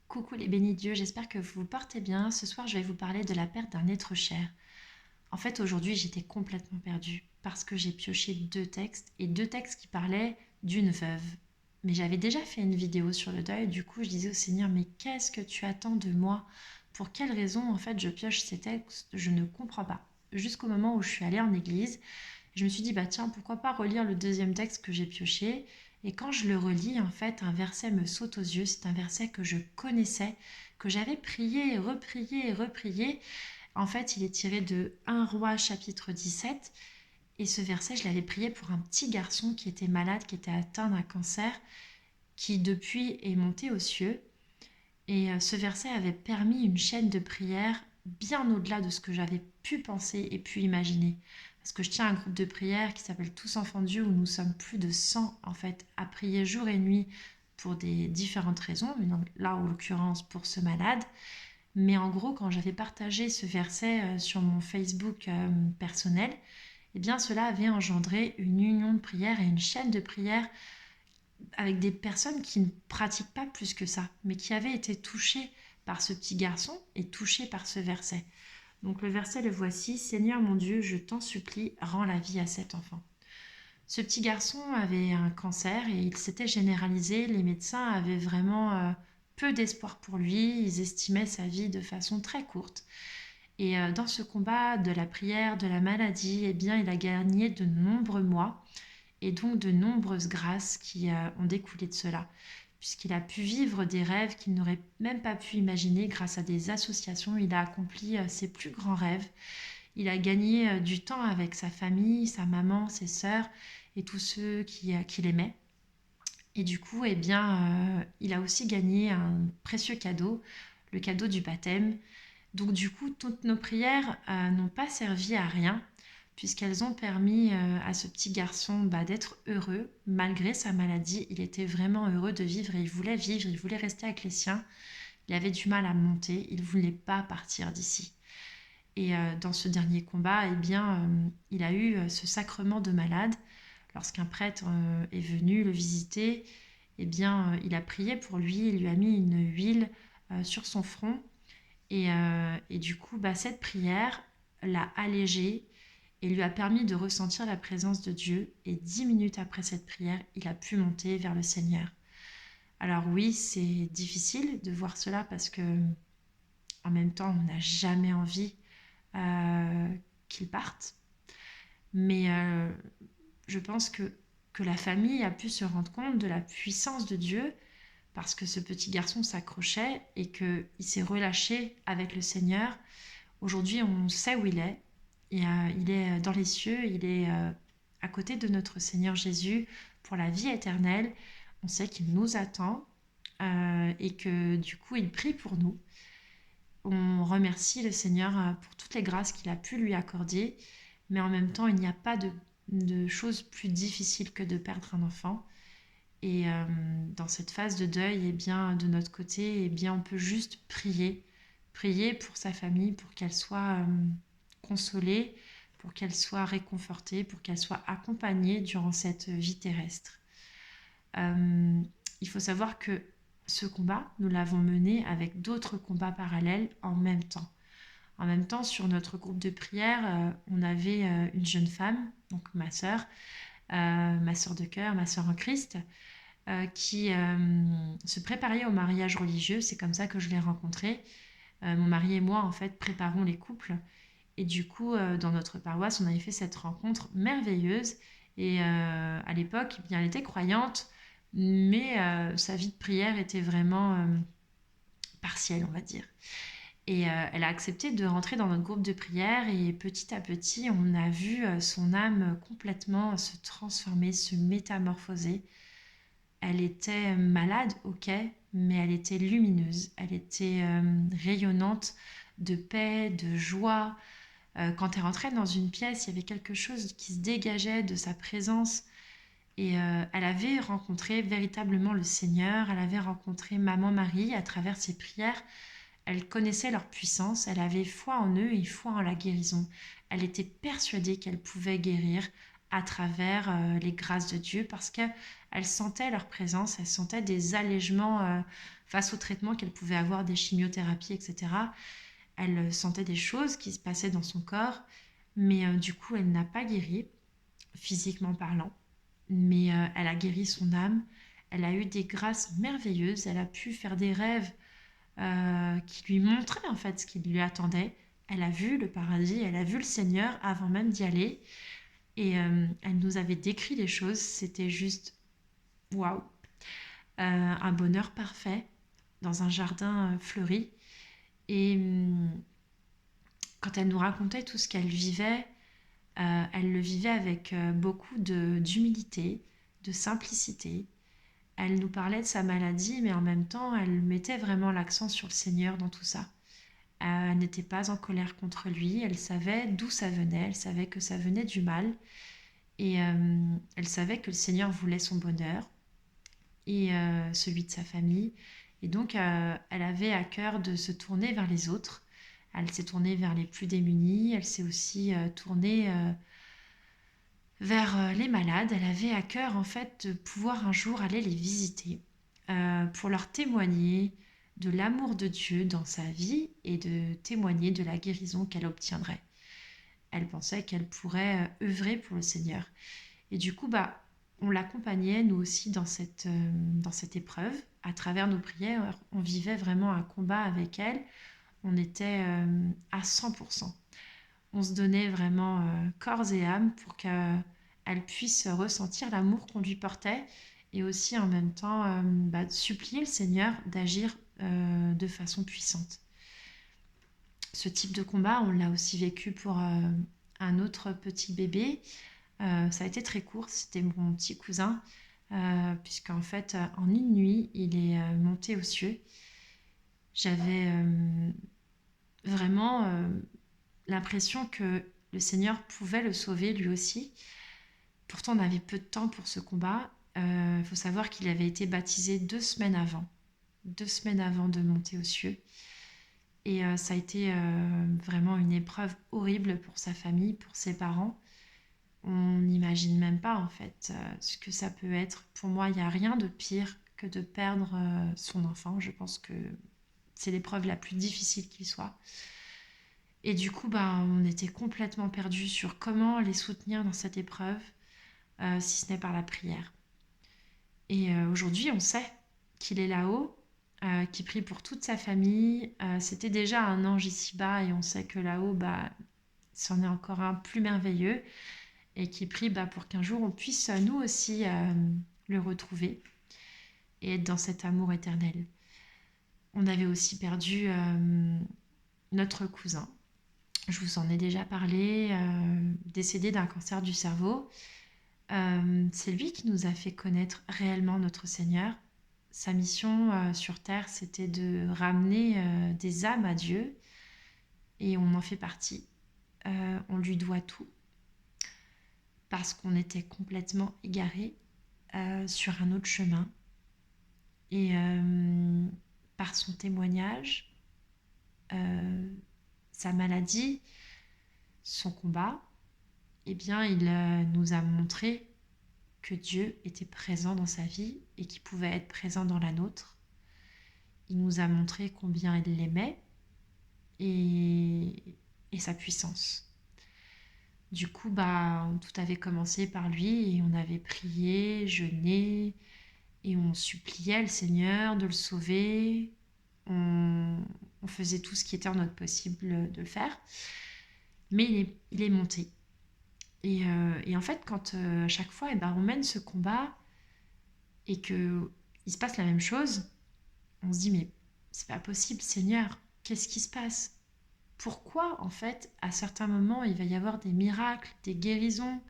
Coucou les bénis de Dieu, j'espère que vous vous portez bien. Ce soir, je vais vous parler de la perte d'un être cher. En fait, aujourd'hui, j'étais complètement perdue parce que j'ai pioché deux textes et deux textes qui parlaient d'une veuve. Mais j'avais déjà fait une vidéo sur le deuil, du coup, je disais au Seigneur, mais qu'est-ce que tu attends de moi? Pour quelle raison, en fait, je pioche ces textes? Je ne comprends pas. Jusqu'au moment où je suis allée en église, je me suis dit, bah tiens, pourquoi pas relire le deuxième texte que j'ai pioché. Et quand je le relis, en fait, un verset me saute aux yeux. C'est un verset que je connaissais, que j'avais prié, reprié et reprié. En fait, il est tiré de 1 Roi chapitre 17. Et ce verset, je l'avais prié pour un petit garçon qui était malade, qui était atteint d'un cancer, qui depuis est monté aux cieux. Et ce verset avait permis une chaîne de prière bien au-delà de ce que j'avais pu penser et pu imaginer. Parce que je tiens un groupe de prière qui s'appelle Tous Enfants de Dieu, où nous sommes plus de 100 en fait à prier jour et nuit pour des différentes raisons, là en l'occurrence pour ce malade. Mais en gros, quand j'avais partagé ce verset sur mon Facebook personnel, eh bien cela avait engendré une union de prière et une chaîne de prière avec des personnes qui ne pratiquent pas plus que ça, mais qui avaient été touchées par ce petit garçon et touchées par ce verset. Donc le verset le voici: Seigneur mon Dieu, je t'en supplie, rends la vie à cet enfant. Ce petit garçon avait un cancer et il s'était généralisé. Les médecins avaient vraiment peu d'espoir pour lui. Ils estimaient sa vie de façon très courte. Et dans ce combat de la prière, de la maladie, eh bien, il a gagné de nombreux mois et donc de nombreuses grâces qui ont découlé de cela, puisqu'il a pu vivre des rêves qu'il n'aurait même pas pu imaginer grâce à des associations. Il a accompli ses plus grands rêves. Il a gagné du temps avec sa famille, sa maman, ses sœurs et tous ceux qui l'aimaient. Et du coup, eh bien, il a aussi gagné un précieux cadeau, le cadeau du baptême. Donc du coup, toutes nos prières n'ont pas servi à rien, puisqu'elles ont permis à ce petit garçon d'être heureux malgré sa maladie. Il était vraiment heureux de vivre et il voulait rester avec les siens. Il avait du mal à monter, il ne voulait pas partir d'ici. Et dans ce dernier combat, eh bien, il a eu ce sacrement de malade. Lorsqu'un prêtre est venu le visiter, eh bien, il a prié pour lui, il lui a mis une huile sur son front et du coup, cette prière l'a allégé et lui a permis de ressentir la présence de Dieu. Et 10 minutes après cette prière, il a pu monter vers le Seigneur. Alors oui, c'est difficile de voir cela parce que en même temps, on n'a jamais envie euh, qu'il parte. Mais je pense que la famille a pu se rendre compte de la puissance de Dieu parce que ce petit garçon s'accrochait et qu'il s'est relâché avec le Seigneur. Aujourd'hui, on sait où il est. Il est dans les cieux, il est à côté de notre Seigneur Jésus pour la vie éternelle. On sait qu'il nous attend et que du coup, il prie pour nous. On remercie le Seigneur pour toutes les grâces qu'il a pu lui accorder, mais en même temps, il n'y a pas de chose plus difficile que de perdre un enfant. Et dans cette phase de deuil, eh bien, de notre côté, eh bien, on peut juste prier. Prier pour sa famille, pour qu'elle soit consolée, pour qu'elle soit réconfortée, pour qu'elle soit accompagnée durant cette vie terrestre. Euh, il faut savoir que ce combat, nous l'avons mené avec d'autres combats parallèles en même temps. En même temps, sur notre groupe de prière, on avait une jeune femme, donc ma sœur de cœur, ma sœur en Christ, qui se préparait au mariage religieux. C'est comme ça que je l'ai rencontrée. Mon mari et moi, en fait, préparons les couples. Et du coup, dans notre paroisse, on avait fait cette rencontre merveilleuse. Et à l'époque, eh bien, elle était croyante, mais sa vie de prière était vraiment partielle, on va dire. Et elle a accepté de rentrer dans notre groupe de prière et petit à petit, on a vu son âme complètement se transformer, se métamorphoser. Elle était malade, ok, mais elle était lumineuse, elle était rayonnante de paix, de joie. Quand elle rentrait dans une pièce, il y avait quelque chose qui se dégageait de sa présence. Et elle avait rencontré véritablement le Seigneur, elle avait rencontré Maman Marie à travers ses prières. Elle connaissait leur puissance, elle avait foi en eux et foi en la guérison. Elle était persuadée qu'elle pouvait guérir à travers les grâces de Dieu parce qu'elle sentait leur présence, elle sentait des allègements. En face au traitement qu'elle pouvait avoir, des chimiothérapies, etc., elle sentait des choses qui se passaient dans son corps, mais du coup, elle n'a pas guéri, physiquement parlant, mais elle a guéri son âme. Elle a eu des grâces merveilleuses, elle a pu faire des rêves qui lui montraient en fait ce qui lui attendait. Elle a vu le paradis, elle a vu le Seigneur avant même d'y aller, et elle nous avait décrit les choses, c'était juste waouh, un bonheur parfait dans un jardin fleuri. Et quand elle nous racontait tout ce qu'elle vivait, elle le vivait avec beaucoup d'humilité, de simplicité. Elle nous parlait de sa maladie, mais en même temps, elle mettait vraiment l'accent sur le Seigneur dans tout ça. Elle n'était pas en colère contre lui, elle savait d'où ça venait, elle savait que ça venait du mal, et elle savait que le Seigneur voulait son bonheur et celui de sa famille. Et donc, elle avait à cœur de se tourner vers les autres. Elle s'est tournée vers les plus démunis, elle s'est aussi tournée vers les malades. Elle avait à cœur en fait de pouvoir un jour aller les visiter pour leur témoigner de l'amour de Dieu dans sa vie et de témoigner de la guérison qu'elle obtiendrait. Elle pensait qu'elle pourrait œuvrer pour le Seigneur. Et du coup, on l'accompagnait, nous aussi, dans cette épreuve. À travers nos prières, on vivait vraiment un combat avec elle. On était à 100%. On se donnait vraiment corps et âme pour qu'elle puisse ressentir l'amour qu'on lui portait et aussi en même temps supplier le Seigneur d'agir de façon puissante. Ce type de combat, on l'a aussi vécu pour un autre petit bébé. Ça a été très court, c'était mon petit cousin, puisqu'en fait, en une nuit, il est monté aux cieux. J'avais vraiment l'impression que le Seigneur pouvait le sauver lui aussi. Pourtant, on avait peu de temps pour ce combat. Il faut savoir qu'il avait été baptisé 2 semaines avant. 2 semaines avant de monter aux cieux. Et ça a été vraiment une épreuve horrible pour sa famille, pour ses parents. On n'imagine même pas en fait ce que ça peut être. Pour moi, il n'y a rien de pire que de perdre son enfant. Je pense que c'est l'épreuve la plus difficile qui soit. Et du coup, on était complètement perdus sur comment les soutenir dans cette épreuve, si ce n'est par la prière. Et aujourd'hui, on sait qu'il est là-haut, qu'il prie pour toute sa famille. C'était déjà un ange ici-bas et on sait que là-haut, c'en est encore un plus merveilleux et qui prie pour qu'un jour on puisse nous aussi le retrouver et être dans cet amour éternel. On avait aussi perdu notre cousin. Je vous en ai déjà parlé, décédé d'un cancer du cerveau. C'est lui qui nous a fait connaître réellement notre Seigneur. Sa mission sur Terre, c'était de ramener des âmes à Dieu et on en fait partie. On lui doit tout parce qu'on était complètement égarés sur un autre chemin. Et par son témoignage, sa maladie, son combat, eh bien, il nous a montré que Dieu était présent dans sa vie et qu'il pouvait être présent dans la nôtre. Il nous a montré combien il l'aimait et sa puissance. Du coup, tout avait commencé par lui et on avait prié, jeûné et on suppliait le Seigneur de le sauver. On faisait tout ce qui était en notre possible de le faire. Mais il est monté. Et en fait, quand à chaque fois, on mène ce combat et qu'il se passe la même chose, on se dit, mais c'est pas possible, Seigneur, qu'est-ce qui se passe? Pourquoi, en fait, à certains moments, il va y avoir des miracles, des guérisons?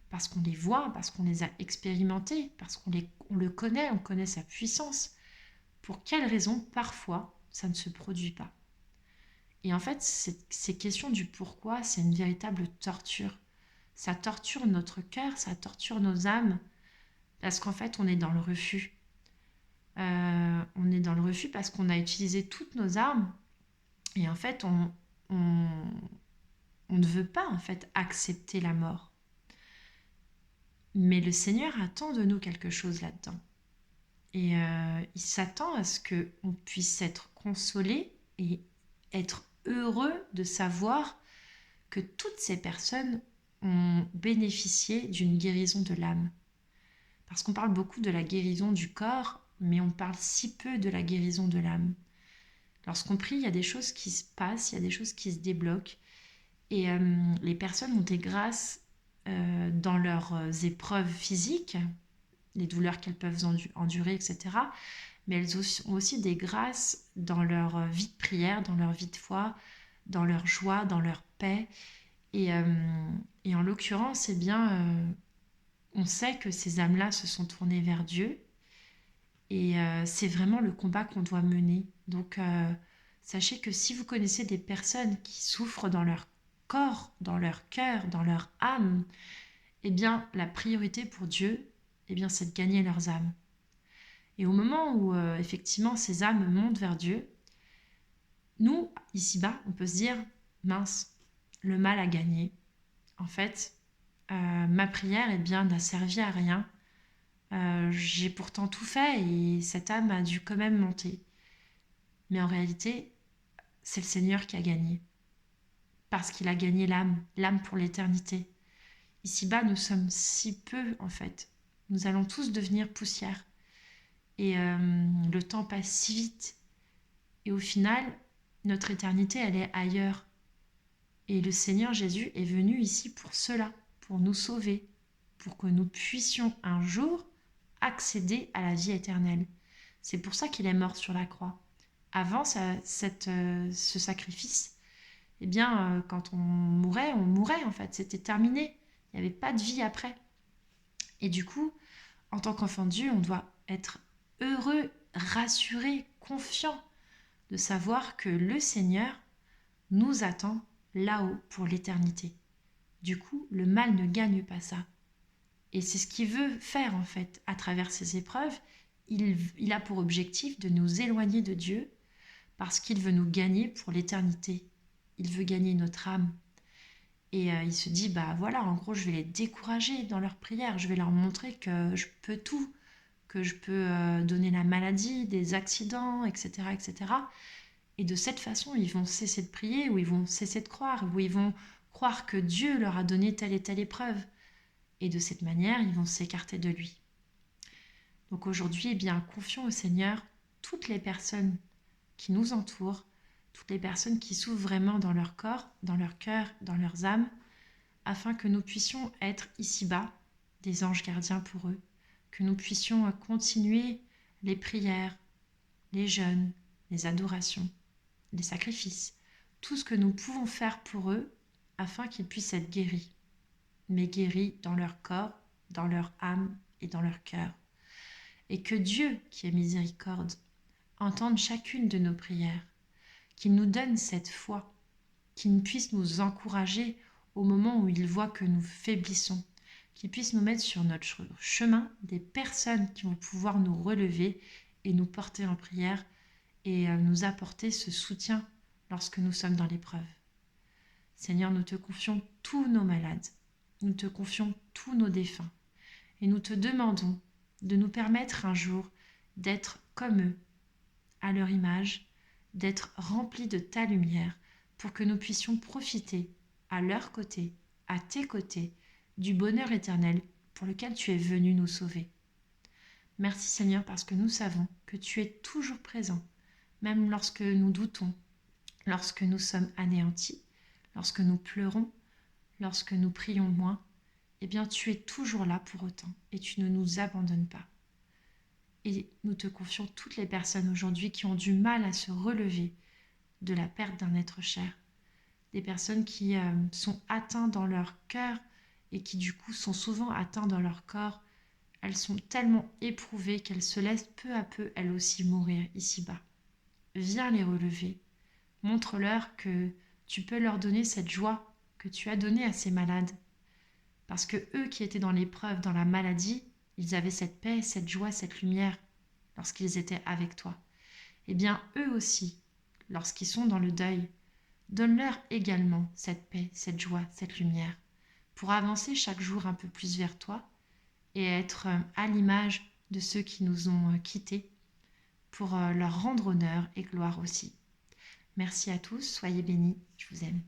Parce qu'on les voit, parce qu'on les a expérimentés, parce on le connaît, on connaît sa puissance. Pour quelles raisons, parfois, ça ne se produit pas? Et en fait, ces questions du pourquoi, c'est une véritable torture. Ça torture notre cœur, ça torture nos âmes, parce qu'en fait, on est dans le refus. On est dans le refus parce qu'on a utilisé toutes nos armes, et en fait, on ne veut pas en fait accepter la mort. Mais le Seigneur attend de nous quelque chose là-dedans. Et il s'attend à ce qu'on puisse être consolé et être heureux de savoir que toutes ces personnes ont bénéficié d'une guérison de l'âme. Parce qu'on parle beaucoup de la guérison du corps, mais on parle si peu de la guérison de l'âme. Lorsqu'on prie, il y a des choses qui se passent, il y a des choses qui se débloquent. Et les personnes ont des grâces dans leurs épreuves physiques, les douleurs qu'elles peuvent endurer, etc. Mais elles ont aussi des grâces dans leur vie de prière, dans leur vie de foi, dans leur joie, dans leur paix. Et en l'occurrence, eh bien, on sait que ces âmes-là se sont tournées vers Dieu. Et c'est vraiment le combat qu'on doit mener. Donc, sachez que si vous connaissez des personnes qui souffrent dans leur corps, dans leur cœur, dans leur âme, eh bien, la priorité pour Dieu, eh bien, c'est de gagner leurs âmes. Et au moment où, effectivement, ces âmes montent vers Dieu, nous, ici-bas, on peut se dire, mince, le mal a gagné. En fait, ma prière, eh bien, n'a servi à rien. J'ai pourtant tout fait et cette âme a dû quand même monter. Mais en réalité, c'est le Seigneur qui a gagné. Parce qu'il a gagné l'âme, l'âme pour l'éternité. Ici-bas, nous sommes si peu, en fait. Nous allons tous devenir poussière. Et le temps passe si vite. Et au final, notre éternité, elle est ailleurs. Et le Seigneur Jésus est venu ici pour cela, pour nous sauver, pour que nous puissions un jour accéder à la vie éternelle. C'est pour ça qu'il est mort sur la croix. Avant ce sacrifice, eh bien, quand on mourait en fait. C'était terminé. Il n'y avait pas de vie après. Et du coup, en tant qu'enfant de Dieu, on doit être heureux, rassuré, confiant de savoir que le Seigneur nous attend là-haut pour l'éternité. Du coup, le mal ne gagne pas ça. Et c'est ce qu'il veut faire en fait à travers ces épreuves. Il a pour objectif de nous éloigner de Dieu parce qu'il veut nous gagner pour l'éternité. Il veut gagner notre âme. Et il se dit, bah voilà, en gros, je vais les décourager dans leurs prières. Je vais leur montrer que je peux tout, que je peux donner la maladie, des accidents, etc., etc. Et de cette façon, ils vont cesser de prier, ou ils vont cesser de croire, ou ils vont croire que Dieu leur a donné telle et telle épreuve. Et de cette manière, ils vont s'écarter de lui. Donc aujourd'hui, eh bien, confions au Seigneur toutes les personnes qui nous entourent, toutes les personnes qui souffrent vraiment dans leur corps, dans leur cœur, dans leurs âmes, afin que nous puissions être ici-bas des anges gardiens pour eux, que nous puissions continuer les prières, les jeûnes, les adorations, les sacrifices, tout ce que nous pouvons faire pour eux afin qu'ils puissent être guéris, mais guéris dans leur corps, dans leur âme et dans leur cœur. Et que Dieu, qui est miséricorde, entende chacune de nos prières, qu'il nous donne cette foi, qu'il puisse nous encourager au moment où il voit que nous faiblissons, qu'il puisse nous mettre sur notre chemin des personnes qui vont pouvoir nous relever et nous porter en prière et nous apporter ce soutien lorsque nous sommes dans l'épreuve. Seigneur, nous te confions tous nos malades, nous te confions tous nos défunts et nous te demandons de nous permettre un jour d'être comme eux, à leur image, d'être remplis de ta lumière pour que nous puissions profiter à leur côté, à tes côtés, du bonheur éternel pour lequel tu es venu nous sauver. Merci Seigneur parce que nous savons que tu es toujours présent, même lorsque nous doutons, lorsque nous sommes anéantis, lorsque nous pleurons, lorsque nous prions moins, eh bien tu es toujours là pour autant et tu ne nous abandonnes pas. Et nous te confions toutes les personnes aujourd'hui qui ont du mal à se relever de la perte d'un être cher. Des personnes qui sont atteintes dans leur cœur et qui du coup sont souvent atteintes dans leur corps. Elles sont tellement éprouvées qu'elles se laissent peu à peu elles aussi mourir ici-bas. Viens les relever. Montre-leur que tu peux leur donner cette joie que tu as donnée à ces malades. Parce que eux qui étaient dans l'épreuve, dans la maladie, ils avaient cette paix, cette joie, cette lumière lorsqu'ils étaient avec toi. Eh bien, eux aussi, lorsqu'ils sont dans le deuil, donne-leur également cette paix, cette joie, cette lumière, pour avancer chaque jour un peu plus vers toi et être à l'image de ceux qui nous ont quittés, pour leur rendre honneur et gloire aussi. Merci à tous, soyez bénis, je vous aime.